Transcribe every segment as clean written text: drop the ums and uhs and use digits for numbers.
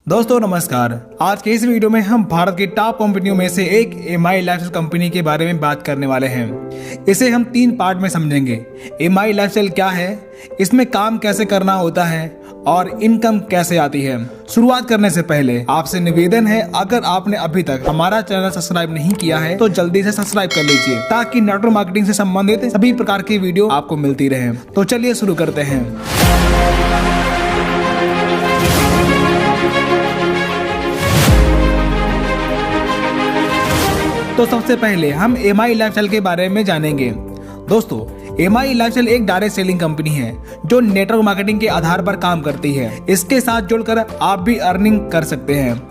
दोस्तों नमस्कार। आज के इस वीडियो में हम भारत की टॉप कंपनियों में से एक एमआई लाइफस्टाइल कंपनी के बारे में बात करने वाले हैं। इसे हम 3 पार्ट में समझेंगे। एमआई लाइफस्टाइल क्या है, इसमें काम कैसे करना होता है और इनकम कैसे आती है। शुरुआत करने से पहले आपसे निवेदन है, अगर आपने अभी तक हमारा चैनल सब्सक्राइब नहीं किया है तो जल्दी से सब्सक्राइब कर लीजिए ताकि नेटवर्क मार्केटिंग से संबंधित सभी प्रकार की वीडियो आपको मिलती रहे। तो चलिए शुरू करते हैं। तो सबसे पहले हम एमआई लाइफस्टाइल के बारे में जानेंगे। दोस्तों, एमआई लाइफस्टाइल एक डायरेक्ट सेलिंग कंपनी है जो नेटवर्क मार्केटिंग के आधार पर काम करती है। इसके साथ जुड़कर आप भी अर्निंग कर सकते हैं।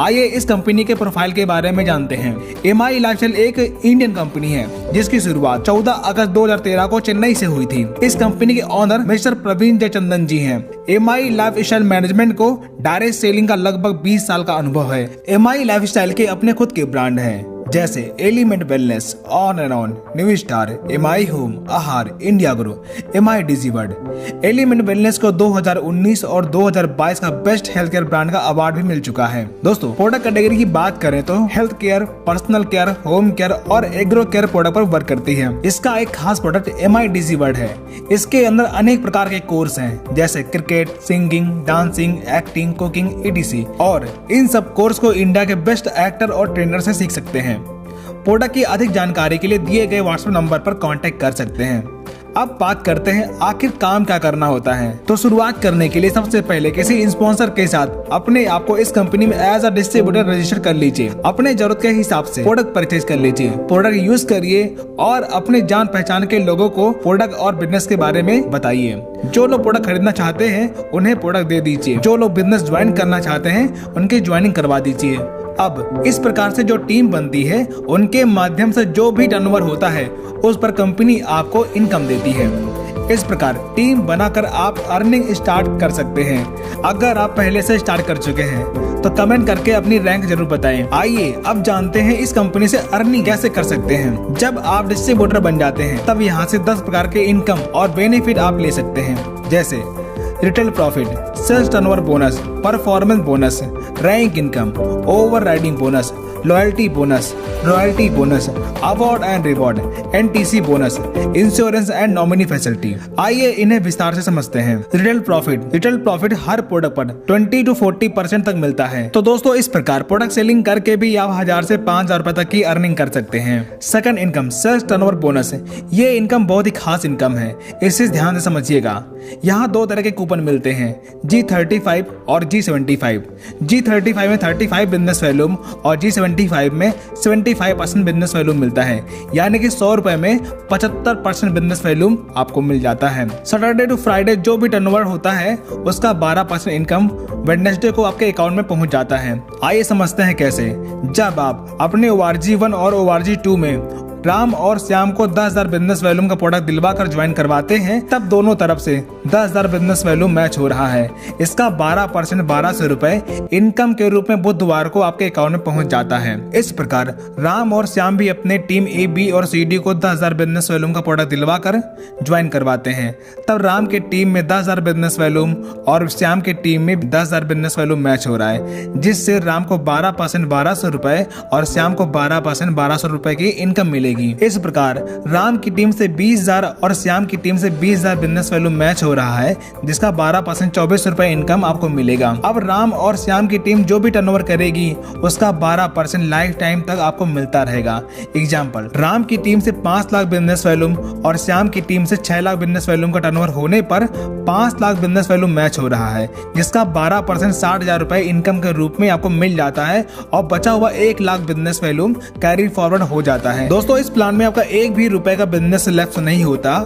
आइए इस कंपनी के प्रोफाइल के बारे में जानते हैं। एमआई लाइफस्टाइल एक इंडियन कंपनी है जिसकी शुरुआत 14 अगस्त 2013 को चेन्नई से हुई थी। इस कंपनी के ऑनर मिस्टर प्रवीण जयचंदन जी हैं। एमआई लाइफस्टाइल मैनेजमेंट को डायरेक्ट सेलिंग का लगभग 20 साल का अनुभव है। एमआई लाइफस्टाइल के अपने खुद के ब्रांड हैं जैसे Element Wellness, On and On, New Star, MI Home, Aahaar, India Grow, MI Digiword. Element Wellness को 2019 और 2022 का बेस्ट हेल्थ केयर ब्रांड का अवार्ड भी मिल चुका है। दोस्तों, प्रोडक्ट कैटेगरी की बात करें तो health care, personal care, home care और एग्रो केयर प्रोडक्ट पर वर्क करती है। इसका एक खास प्रोडक्ट एमआई डिजीवर्ड है। इसके अंदर अनेक प्रकार के कोर्स हैं जैसे cricket, singing, dancing, acting, cooking, etc. और इन सब कोर्स को इंडिया के बेस्ट एक्टर और ट्रेनर से सीख सकते हैं। प्रोडक्ट की अधिक जानकारी के लिए दिए गए व्हाट्सएप नंबर पर कांटेक्ट कर सकते हैं। अब बात करते हैं आखिर काम क्या करना होता है। तो शुरुआत करने के लिए सबसे पहले किसी स्पॉन्सर के साथ अपने आप को इस कंपनी में एज अ डिस्ट्रीब्यूटर रजिस्टर कर लीजिए। अपने जरूरत के हिसाब से प्रोडक्ट परचेज कर लीजिए, प्रोडक्ट यूज करिए और अपने जान पहचान के लोगों को प्रोडक्ट और बिजनेस के बारे में बताइए। जो लोग प्रोडक्ट खरीदना चाहते हैं उन्हें प्रोडक्ट दे दीजिए। जो लोग बिजनेस ज्वाइन करना चाहते हैं उनकी ज्वाइनिंग करवा दीजिए। अब इस प्रकार से जो टीम बनती है उनके माध्यम से जो भी टर्नओवर होता है उस पर कंपनी आपको इनकम देती है। इस प्रकार टीम बनाकर आप अर्निंग स्टार्ट कर सकते हैं। अगर आप पहले से स्टार्ट कर चुके हैं तो कमेंट करके अपनी रैंक जरूर बताएं। आइए अब जानते हैं इस कंपनी से अर्निंग कैसे कर सकते हैं। जब आप डिस्ट्रीब्यूटर बन जाते हैं तब यहाँ से 10 प्रकार के इनकम और बेनिफिट आप ले सकते हैं जैसे retail profit, sales turnover bonus, performance bonus, rank income, overriding bonus, loyalty bonus, royalty bonus, award and reward, NTC bonus, insurance and nominee facility. आइए इन्हें विस्तार से समझते हैं। रिटेल प्रॉफिट हर प्रोडक्ट पर 20 to 40% तक मिलता है। तो दोस्तों, इस प्रकार प्रोडक्ट सेलिंग करके भी आप 1000 से 5000 रुपए तक की अर्निंग कर सकते हैं। Second income, sales turnover bonus. ये इनकम बहुत ही खास इनकम है, इसे ध्यान से समझिएगा। यहाँ 2 तरह के कूपन मिलते हैं, G35 और G75। G35 में 35 बिजनेस वॉल्यूम और G75 में 75% बिजनेस वॉल्यूम मिलता है, यानी कि 100 रुपए में 75% बिजनेस वॉल्यूम आपको मिल जाता है। सैटरडे टू फ्राइडे जो भी टर्नओवर होता है उसका 12% इनकम वेडनेसडे को आपके अकाउंट में पहुंच जाता है। आइए समझते हैं कैसे। जब आप अपने ORG1 और ORG2 में राम और श्याम को 10,000 बिजनेस वॉल्यूम का प्रोडक्ट दिलवा कर ज्वाइन करवाते हैं तब दोनों तरफ से 10,000 बिजनेस वॉल्यूम मैच हो रहा है। इसका 12% 1200 रुपए इनकम के रूप में बुधवार को आपके अकाउंट में पहुंच जाता है। इस प्रकार राम और श्याम भी अपने टीम A, B और C, D को 10,000 बिजनेस वॉल्यूम का प्रोडक्ट दिलवा कर ज्वाइन करवाते हैं। तब राम के टीम में 10,000 बिजनेस वॉल्यूम और श्याम के टीम में 10,000 बिजनेस वॉल्यूम मैच हो रहा है, जिससे राम को 12% 1200 रुपए और श्याम को 12% 1200 रुपए की इनकम मिलेगी। इस प्रकार राम की टीम से 20,000 और श्याम की टीम से 20,000 बिजनेस वैल्यू मैच हो रहा है, जिसका 12% 24 रुपए इनकम आपको मिलेगा। अब राम और श्याम की टीम जो भी टर्नओवर करेगी उसका 12% लाइफ टाइम तक आपको मिलता रहेगा। एग्जाम्पल, राम की टीम से 5 लाख बिजनेस वैल्यूम और श्याम की टीम से 6 लाख बिजनेस वैल्यूम का टर्नओवर होने पर 5 लाख बिजनेस वैल्यूम मैच हो रहा है, जिसका 12% 60,000 रुपए इनकम के रूप में आपको मिल जाता है और बचा हुआ 1 lakh business volume carry forward हो जाता है। दोस्तों, इस प्लान में आपका 1 भी रुपए का बिजनेस लेफ्ट नहीं होता।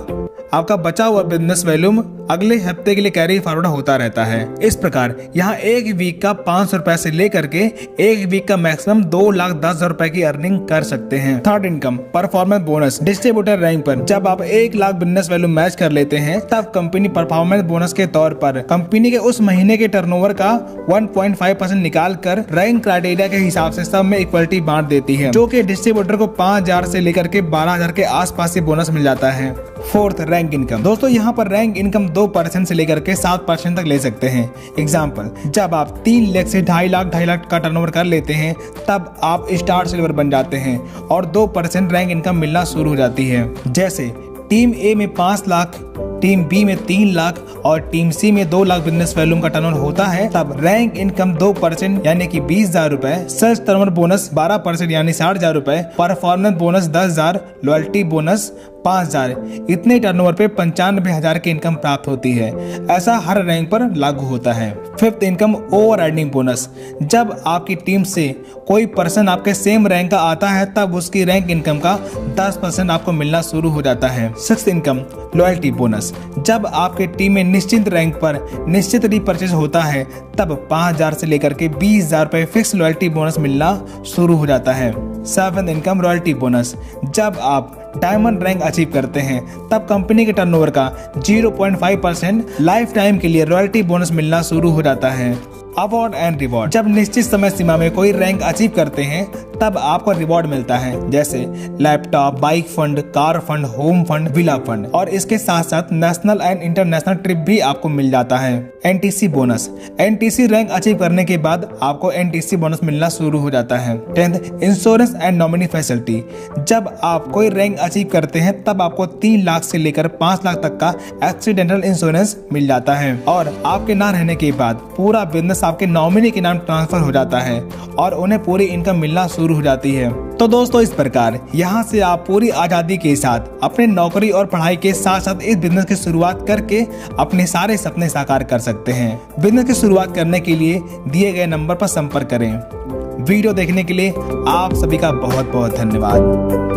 आपका बचा हुआ बिजनेस वॉल्यूम अगले हफ्ते के लिए कैरी फॉरवर्ड होता रहता है। इस प्रकार यहाँ 1 वीक का 500 रुपए से लेकर के 1 वीक का मैक्सिमम 2,10,000 रुपए की अर्निंग कर सकते हैं। Third income, performance bonus. Distributor rank पर जब आप 1 लाख बिजनेस वैल्यू मैच कर लेते हैं तब कंपनी परफॉर्मेंस बोनस के तौर पर कंपनी के उस महीने के टर्नओवर का 1.5% निकाल कर रैंक क्राइटेरिया के हिसाब से सब में इक्वलिटी बांट देती है, जो कि डिस्ट्रीब्यूटर को 5,000 से लेकर के 12,000 के आसपास से बोनस मिल जाता है। Fourth, rank income. दोस्तों, यहाँ पर रैंक इनकम 2% से लेकर के 7% तक ले सकते हैं। एग्जाम्पल, जब आप 3 लाख से 2.5 लाख का टर्नओवर कर लेते हैं तब आप स्टार सिल्वर बन जाते हैं और 2% रैंक इनकम मिलना शुरू हो जाती है। जैसे टीम ए में 5 लाख, टीम बी में 3 लाख और टीम सी में 2 लाख बिजनेस वैल्यूम का टर्नओवर होता है, तब रैंक इनकम 2% यानी कि 20,000 रुपए, सर्च टर्नओवर बोनस 12% यानी 60,000 रुपए, परफॉर्मेंस बोनस 10,000, लॉयल्टी बोनस 5,000, इतने टर्नओवर पे 95,000 की इनकम प्राप्त होती है। ऐसा हर रैंक पर लागू होता है। Fifth income overriding bonus, जब आपकी टीम से कोई पर्सन आपके सेम रैंक का आता है तब उसकी रैंक इनकम का 10% आपको मिलना शुरू हो जाता है। सिक्स्थ इनकम लॉयल्टी बोनस, जब आपके टीम में निश्चित रैंक पर निश्चित रीपरचेज होता है तब 5,000 से लेकर के 20,000 रुपए फिक्स लॉयल्टी बोनस मिलना शुरू हो जाता है। सेवंथ इनकम रॉयल्टी बोनस, जब आप डायमंड रैंक अचीव करते हैं तब कंपनी के टर्नओवर का 0.5% लाइफ टाइम के लिए रॉयल्टी बोनस मिलना शुरू हो जाता है। अवार्ड एंड रिवॉर्ड, जब निश्चित समय सीमा में कोई रैंक अचीव करते हैं तब आपको रिवॉर्ड मिलता है, जैसे laptop, bike fund, car fund, home fund, villa fund, और इसके साथ साथ नेशनल एंड इंटरनेशनल ट्रिप भी आपको मिल जाता है। NTC bonus, NTC rank achieve करने के बाद आपको एनटीसी बोनस मिलना शुरू हो जाता है। 10th insurance and nominee facility, जब आप कोई रैंक अचीव करते हैं तब आपको 3 लाख से लेकर 5 लाख तक का एक्सीडेंटल इंश्योरेंस मिल जाता है और आपके ना रहने के बाद पूरा बिजनेस आपके नॉमिनी के नाम ट्रांसफर हो जाता है और उन्हें पूरी इनकम मिलना शुरू हो जाती है। तो दोस्तों, इस प्रकार यहाँ से आप पूरी आजादी के साथ अपने नौकरी और पढ़ाई के साथ साथ इस बिजनेस की शुरुआत करके अपने सारे सपने साकार कर सकते हैं। बिजनेस की शुरुआत करने के लिए दिए गए नंबर पर संपर्क करें। वीडियो देखने के लिए आप सभी का बहुत बहुत धन्यवाद।